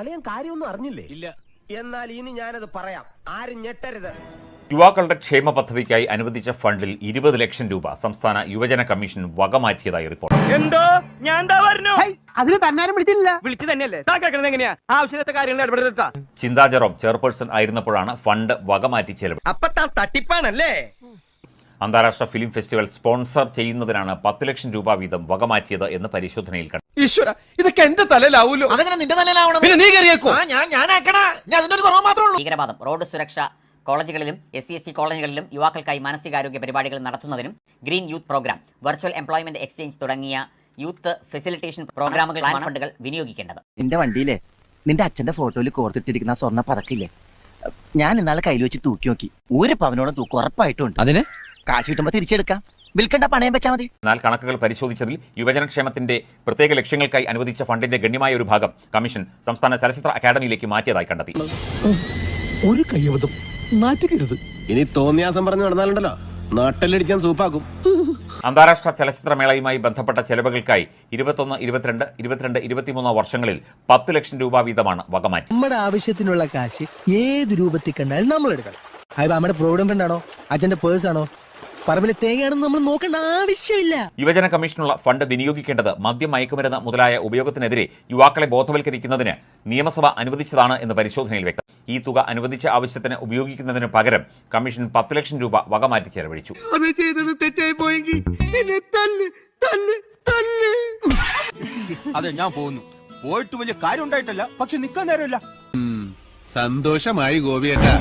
അളിയൻ കാര്യമൊന്നും അറിഞ്ഞില്ലേ? ഇല്ല. എന്നാൽ ഇനി ഞാനത് പറയാം, ആരും ഞെട്ടരുത്. യുവാക്കളുടെ ക്ഷേമ പദ്ധതിക്കായി അനുവദിച്ച ഫണ്ടിൽ 20 ലക്ഷം രൂപ സംസ്ഥാന യുവജന കമ്മീഷൻ വകമാറ്റിയതായി റിപ്പോർട്ട്. എന്തോ ഞാൻ എന്താ പറഞ്ഞു? അതിന് തന്നാരും വിളിച്ചില്ല. വിളിച്ചു തന്നെയല്ലേ എങ്ങനെയാ ആവശ്യത്തെ കാര്യങ്ങൾ ഇടപെടുത്താ. ചിന്താ ജെറോം ചെയർപേഴ്സൺ ആയിരുന്നപ്പോഴാണ് ഫണ്ട് വകമാറ്റി ചെലവ്. അപ്പൊ തട്ടിപ്പാണല്ലേ? അന്താരാഷ്ട്ര ഫിലിം ഫെസ്റ്റിവൽ സ്പോൺസർ ചെയ്യുന്നതിനാണ് 10 ലക്ഷം രൂപ വീതം വകമാറ്റിയത് എന്ന് പരിശോധനയിൽ കണ്ടു. ഈശ്വര, ഇതൊക്കെ എന്റെ തലയിലാവൂലോ? അതങ്ങനെ നിന്റെ തലയിലാവണം. പിന്നെ നീ കയറിയേക്കോ? ഭീകരവാദം, റോഡ് സുരക്ഷ, കോളേജുകളിലും SC/ST കോളേജുകളിലും യുവാക്കൾക്കായി മാനസികാരോഗ്യ പരിപാടികൾ നടത്തുന്നതിനും green youth programme, virtual employment exchange തുടങ്ങിയ യൂത്ത് ഫെസിലിറ്റേഷൻ പ്രോഗ്രാമുകൾ ഫണ്ടുകൾ വിനിയോഗിക്കേണ്ടത്. നിന്റെ വണ്ടിയിലെ നിന്റെ അച്ഛന്റെ ഫോട്ടോയിൽ കോർത്തിട്ടിരിക്കുന്ന സ്വർണ്ണ പതക്കില്ലേ, ഞാൻ ഇന്നാളെ കയ്യിൽ വെച്ച് തൂക്കി നോക്കി. ഒരു പവനോളം തൂക്കം ഉറപ്പായിട്ടുണ്ട്. അതിന് കാശ് കിട്ടുമ്പോ തിരിച്ചെടുക്കാം, വിൽക്കണ്ട, പണയം വെച്ചാൽ മതി. എന്നാൽ കണക്കുകൾ പരിശോധിച്ചതിൽ യുവജനക്ഷേമത്തിന്റെ പ്രത്യേക ലക്ഷ്യങ്ങൾക്കായി അനുവദിച്ച ഫണ്ടിന്റെ ഗണ്യമായ ഒരു ഭാഗം കമ്മീഷൻ സംസ്ഥാന ചലച്ചിത്ര അക്കാദമിയിലേക്ക് മാറ്റിയതായി കണ്ടെത്തി. ഒരു കയ്യബദ്ധം നാറ്റുകരുത്. ഇനി തോന്നിയാസം പറഞ്ഞു നടന്നാലുണ്ടല്ലോ, നാട്ടിലടിച്ചാൻ സൂപ്പാക്കും. അന്താരാഷ്ട്ര ചലച്ചിത്രമേളയുമായി ബന്ധപ്പെട്ട ചെലവുകൾക്കായി 21, 22, 22, 23 വർഷങ്ങളിൽ 10 ലക്ഷം രൂപ വീതമാണ് വകമാറ്റി. നമ്മുടെ ആവശ്യത്തിനുള്ള കാശ് ഏത് രൂപത്തിൽ കണ്ടാലും നമ്മൾ എടുക്കണം. അത് നമ്മുടെ പ്രോവിഡന്റ് ഫണ്ട് ആണോ, അച്ഛന്റെ പേഴ്സ് ആണോ, പറമ്പിലെ തേങ്ങയാണെന്ന് നമ്മൾ നോക്കേണ്ട ആവശ്യമില്ല. യുവജന കമ്മീഷനുള്ള ഫണ്ട് വിനിയോഗിക്കേണ്ടത് മദ്യം, മയക്കുമരുന്ന് മുതലായ ഉപയോഗത്തിനെതിരെ യുവാക്കളെ ബോധവൽക്കരിക്കുന്നതിന് നിയമസഭ അനുവദിച്ചതാണ് എന്ന് പരിശോധനയിൽ വ്യക്തം. ഈ തുക അനുവദിച്ച ആവശ്യത്തിന് ഉപയോഗിക്കുന്നതിന് പകരം കമ്മീഷൻ 10 ലക്ഷം രൂപ വകമാറ്റി ചെലവഴിച്ചു. അതെ, ഞാൻ പോകുന്നു. പോയിട്ട് വലിയ കാര്യം ഉണ്ടായിട്ടല്ല, പക്ഷെ നിൽക്കാൻ നേരമില്ല. സന്തോഷമായി ഗോപിയേട്ടാ.